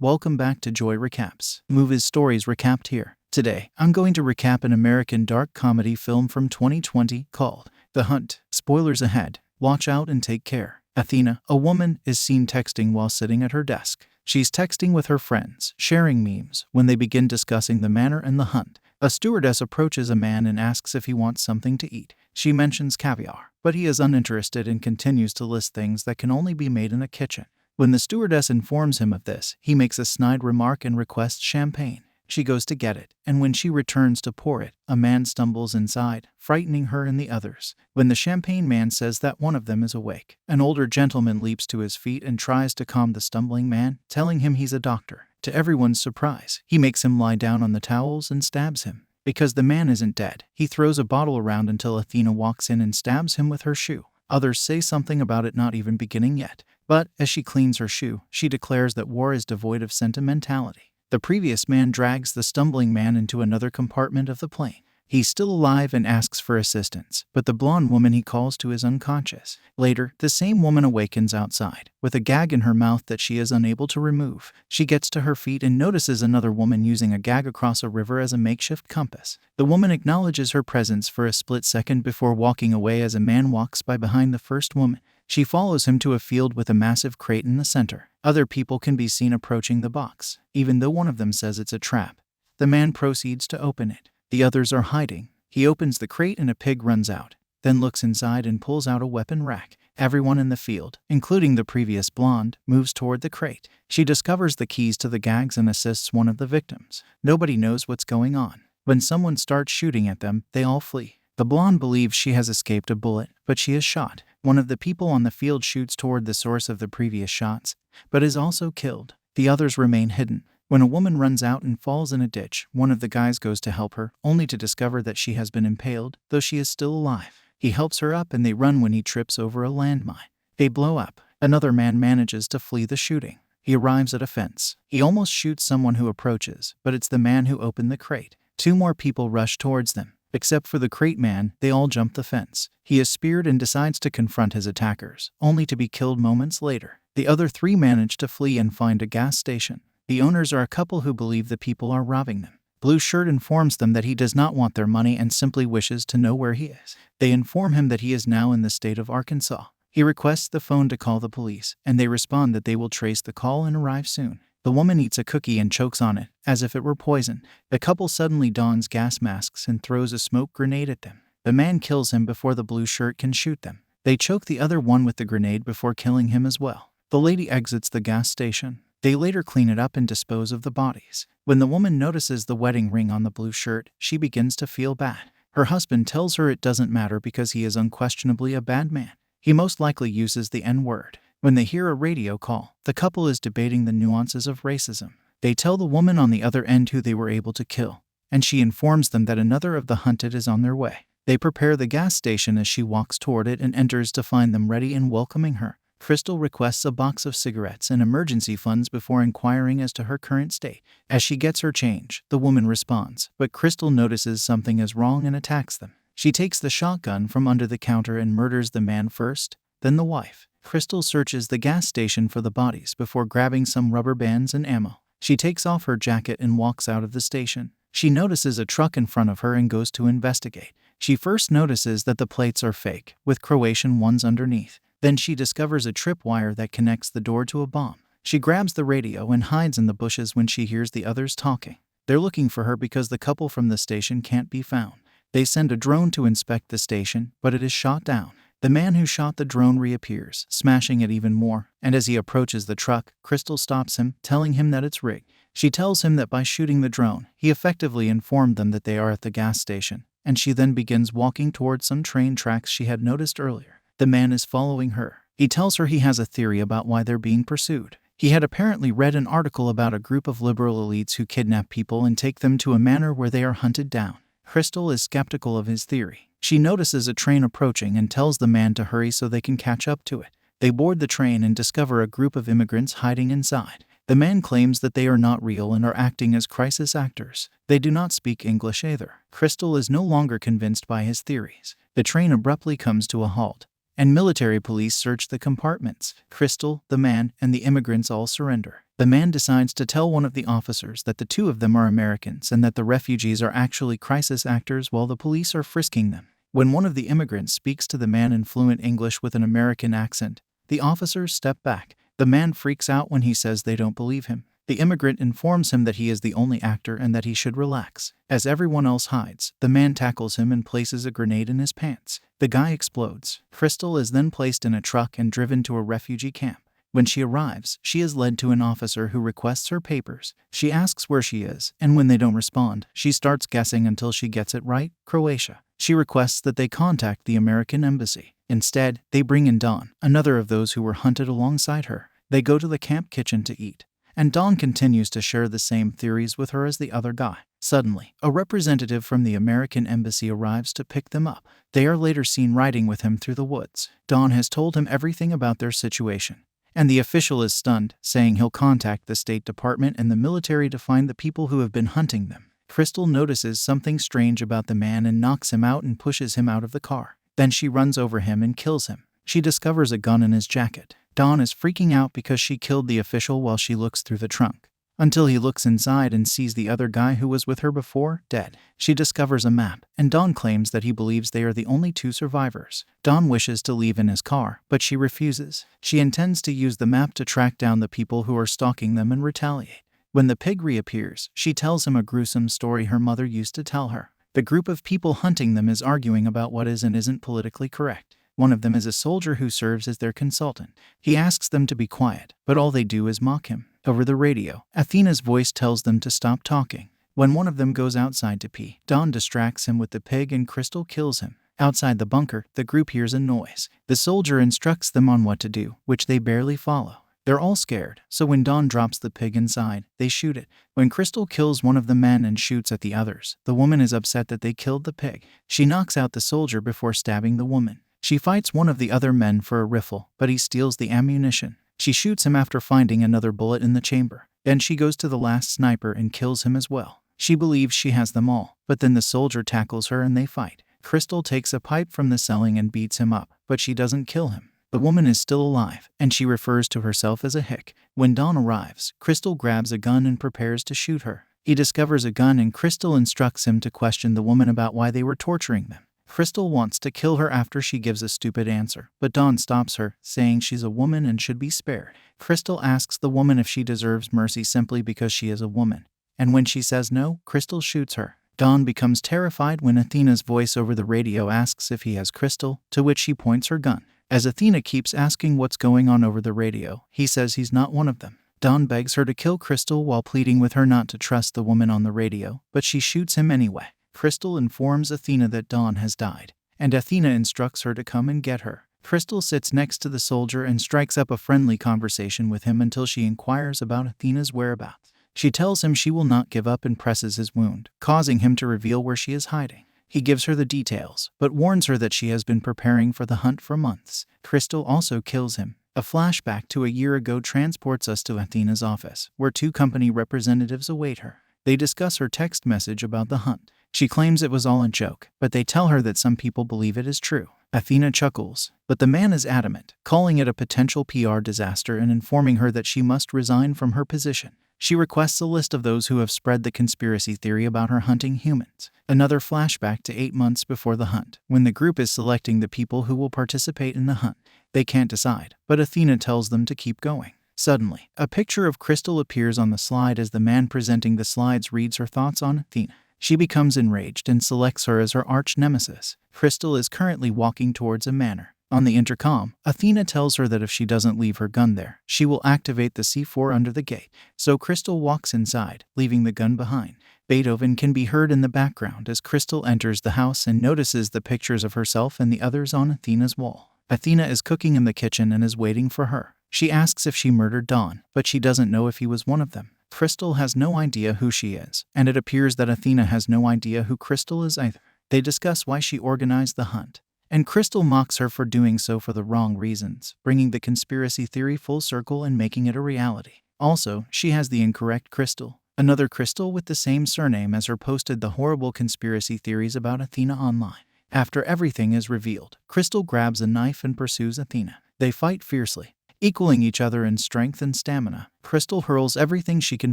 welcome back to Joy Recaps. Movies Stories Recapped here. Today, I'm going to recap an American dark comedy film from 2020 called The Hunt. Spoilers ahead. Watch out and take care. Athena, a woman, is seen texting while sitting at her desk. She's texting with her friends, sharing memes, when they begin discussing the manor and the hunt. A stewardess approaches a man and asks if he wants something to eat. She mentions caviar, but he is uninterested and continues to list things that can only be made in a kitchen. When the stewardess informs him of this, he makes a snide remark and requests champagne. She goes to get it, and when she returns to pour it, a man stumbles inside, frightening her and the others. When the champagne man says that one of them is awake, an older gentleman leaps to his feet and tries to calm the stumbling man, telling him he's a doctor. To everyone's surprise, he makes him lie down on the towels and stabs him. Because the man isn't dead, he throws a bottle around until Athena walks in and stabs him with her shoe. Others say something about it not even beginning yet. But, as she cleans her shoe, she declares that war is devoid of sentimentality. The previous man drags the stumbling man into another compartment of the plane. He's still alive and asks for assistance, but the blonde woman he calls to is unconscious. Later, the same woman awakens outside, with a gag in her mouth that she is unable to remove. She gets to her feet and notices another woman using a gag across a river as a makeshift compass. The woman acknowledges her presence for a split second before walking away as a man walks by behind the first woman. She follows him to a field with a massive crate in the center. Other people can be seen approaching the box, even though one of them says it's a trap. The man proceeds to open it. The others are hiding. He opens the crate and a pig runs out, then looks inside and pulls out a weapon rack. Everyone in the field, including the previous blonde, moves toward the crate. She discovers the keys to the gags and assists one of the victims. Nobody knows what's going on. When someone starts shooting at them, they all flee. The blonde believes she has escaped a bullet, but she is shot. One of the people on the field shoots toward the source of the previous shots, but is also killed. The others remain hidden. When a woman runs out and falls in a ditch, one of the guys goes to help her, only to discover that she has been impaled, though she is still alive. He helps her up and they run when he trips over a landmine. They blow up. Another man manages to flee the shooting. He arrives at a fence. He almost shoots someone who approaches, but it's the man who opened the crate. Two more people rush towards them. Except for the crate man, they all jump the fence. He is speared and decides to confront his attackers, only to be killed moments later. The other three manage to flee and find a gas station. The owners are a couple who believe the people are robbing them. Blue Shirt informs them that he does not want their money and simply wishes to know where he is. They inform him that he is now in the state of Arkansas. He requests the phone to call the police, and they respond that they will trace the call and arrive soon. The woman eats a cookie and chokes on it, as if it were poison. The couple suddenly dons gas masks and throws a smoke grenade at them. The man kills him before the Blue Shirt can shoot them. They choke the other one with the grenade before killing him as well. The lady exits the gas station. They later clean it up and dispose of the bodies. When the woman notices the wedding ring on the Blue Shirt, she begins to feel bad. Her husband tells her it doesn't matter because he is unquestionably a bad man. He most likely uses the N-word. When they hear a radio call, the couple is debating the nuances of racism. They tell the woman on the other end who they were able to kill, and she informs them that another of the hunted is on their way. They prepare the gas station as she walks toward it and enters to find them ready and welcoming her. Crystal requests a box of cigarettes and emergency funds before inquiring as to her current state. As she gets her change, the woman responds, but Crystal notices something is wrong and attacks them. She takes the shotgun from under the counter and murders the man first, then the wife. Crystal searches the gas station for the bodies before grabbing some rubber bands and ammo. She takes off her jacket and walks out of the station. She notices a truck in front of her and goes to investigate. She first notices that the plates are fake, with Croatian ones underneath. Then she discovers a tripwire that connects the door to a bomb. She grabs the radio and hides in the bushes when she hears the others talking. They're looking for her because the couple from the station can't be found. They send a drone to inspect the station, but it is shot down. The man who shot the drone reappears, smashing it even more, and as he approaches the truck, Crystal stops him, telling him that it's rigged. She tells him that by shooting the drone, he effectively informed them that they are at the gas station, and she then begins walking towards some train tracks she had noticed earlier. The man is following her. He tells her he has a theory about why they're being pursued. He had apparently read an article about a group of liberal elites who kidnap people and take them to a manor where they are hunted down. Crystal is skeptical of his theory. She notices a train approaching and tells the man to hurry so they can catch up to it. They board the train and discover a group of immigrants hiding inside. The man claims that they are not real and are acting as crisis actors. They do not speak English either. Crystal is no longer convinced by his theories. The train abruptly comes to a halt, and military police search the compartments. Crystal, the man, and the immigrants all surrender. The man decides to tell one of the officers that the two of them are Americans and that the refugees are actually crisis actors while the police are frisking them. When one of the immigrants speaks to the man in fluent English with an American accent, the officers step back. The man freaks out when he says they don't believe him. The immigrant informs him that he is the only actor and that he should relax. As everyone else hides, the man tackles him and places a grenade in his pants. The guy explodes. Crystal is then placed in a truck and driven to a refugee camp. When she arrives, she is led to an officer who requests her papers. She asks where she is, and when they don't respond, she starts guessing until she gets it right: Croatia. She requests that they contact the American embassy. Instead, they bring in Dawn, another of those who were hunted alongside her. They go to the camp kitchen to eat, and Dawn continues to share the same theories with her as the other guy. Suddenly, a representative from the American embassy arrives to pick them up. They are later seen riding with him through the woods. Dawn has told him everything about their situation, and the official is stunned, saying he'll contact the State Department and the military to find the people who have been hunting them. Crystal notices something strange about the man and knocks him out and pushes him out of the car. Then she runs over him and kills him. She discovers a gun in his jacket. Dawn is freaking out because she killed the official while she looks through the trunk, until he looks inside and sees the other guy who was with her before, dead. She discovers a map, and Dawn claims that he believes they are the only two survivors. Dawn wishes to leave in his car, but she refuses. She intends to use the map to track down the people who are stalking them and retaliate. When the pig reappears, she tells him a gruesome story her mother used to tell her. The group of people hunting them is arguing about what is and isn't politically correct. One of them is a soldier who serves as their consultant. He asks them to be quiet, but all they do is mock him. Over the radio, Athena's voice tells them to stop talking. When one of them goes outside to pee, Dawn distracts him with the pig and Crystal kills him. Outside the bunker, the group hears a noise. The soldier instructs them on what to do, which they barely follow. They're all scared, so when Dawn drops the pig inside, they shoot it. When Crystal kills one of the men and shoots at the others, the woman is upset that they killed the pig. She knocks out the soldier before stabbing the woman. She fights one of the other men for a rifle, but he steals the ammunition. She shoots him after finding another bullet in the chamber. Then she goes to the last sniper and kills him as well. She believes she has them all, but then the soldier tackles her and they fight. Crystal takes a pipe from the ceiling and beats him up, but she doesn't kill him. The woman is still alive, and she refers to herself as a hick. When Dawn arrives, Crystal grabs a gun and prepares to shoot her. He discovers a gun and Crystal instructs him to question the woman about why they were torturing them. Crystal wants to kill her after she gives a stupid answer, but Dawn stops her, saying she's a woman and should be spared. Crystal asks the woman if she deserves mercy simply because she is a woman, and when she says no, Crystal shoots her. Dawn becomes terrified when Athena's voice over the radio asks if he has Crystal, to which she points her gun. As Athena keeps asking what's going on over the radio, he says he's not one of them. Dawn begs her to kill Crystal while pleading with her not to trust the woman on the radio, but she shoots him anyway. Crystal informs Athena that Dawn has died, and Athena instructs her to come and get her. Crystal sits next to the soldier and strikes up a friendly conversation with him until she inquires about Athena's whereabouts. She tells him she will not give up and presses his wound, causing him to reveal where she is hiding. He gives her the details, but warns her that she has been preparing for the hunt for months. Crystal also kills him. A flashback to a year ago transports us to Athena's office, where two company representatives await her. They discuss her text message about the hunt. She claims it was all a joke, but they tell her that some people believe it is true. Athena chuckles, but the man is adamant, calling it a potential PR disaster and informing her that she must resign from her position. She requests a list of those who have spread the conspiracy theory about her hunting humans. Another flashback to 8 months before the hunt, when the group is selecting the people who will participate in the hunt. They can't decide, but Athena tells them to keep going. Suddenly, a picture of Crystal appears on the slide as the man presenting the slides reads her thoughts on Athena. She becomes enraged and selects her as her arch-nemesis. Crystal is currently walking towards a manor. On the intercom, Athena tells her that if she doesn't leave her gun there, she will activate the C4 under the gate. So Crystal walks inside, leaving the gun behind. Beethoven can be heard in the background as Crystal enters the house and notices the pictures of herself and the others on Athena's wall. Athena is cooking in the kitchen and is waiting for her. She asks if she murdered Dawn, but she doesn't know if he was one of them. Crystal has no idea who she is, and it appears that Athena has no idea who Crystal is either. They discuss why she organized the hunt, and Crystal mocks her for doing so for the wrong reasons, bringing the conspiracy theory full circle and making it a reality. Also, she has the incorrect Crystal. Another Crystal with the same surname as her posted the horrible conspiracy theories about Athena online. After everything is revealed, Crystal grabs a knife and pursues Athena. They fight fiercely. Equaling each other in strength and stamina, Crystal hurls everything she can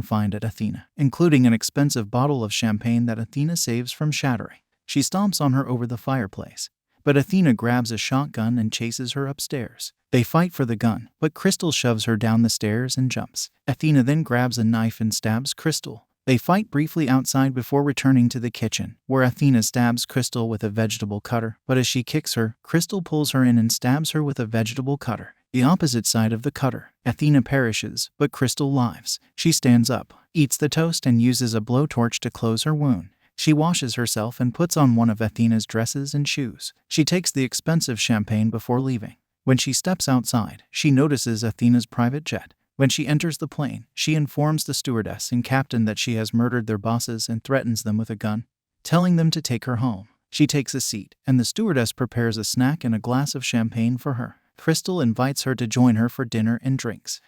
find at Athena, including an expensive bottle of champagne that Athena saves from shattering. She stomps on her over the fireplace, but Athena grabs a shotgun and chases her upstairs. They fight for the gun, but Crystal shoves her down the stairs and jumps. Athena then grabs a knife and stabs Crystal. They fight briefly outside before returning to the kitchen, where Athena stabs Crystal with a vegetable cutter, but as she kicks her, Crystal pulls her in and stabs her with a vegetable cutter. The opposite side of the cutter. Athena perishes, but Crystal lives. She stands up, eats the toast, and uses a blowtorch to close her wound. She washes herself and puts on one of Athena's dresses and shoes. She takes the expensive champagne before leaving. When she steps outside, she notices Athena's private jet. When she enters the plane, she informs the stewardess and captain that she has murdered their bosses and threatens them with a gun, telling them to take her home. She takes a seat, and the stewardess prepares a snack and a glass of champagne for her. Crystal invites her to join her for dinner and drinks.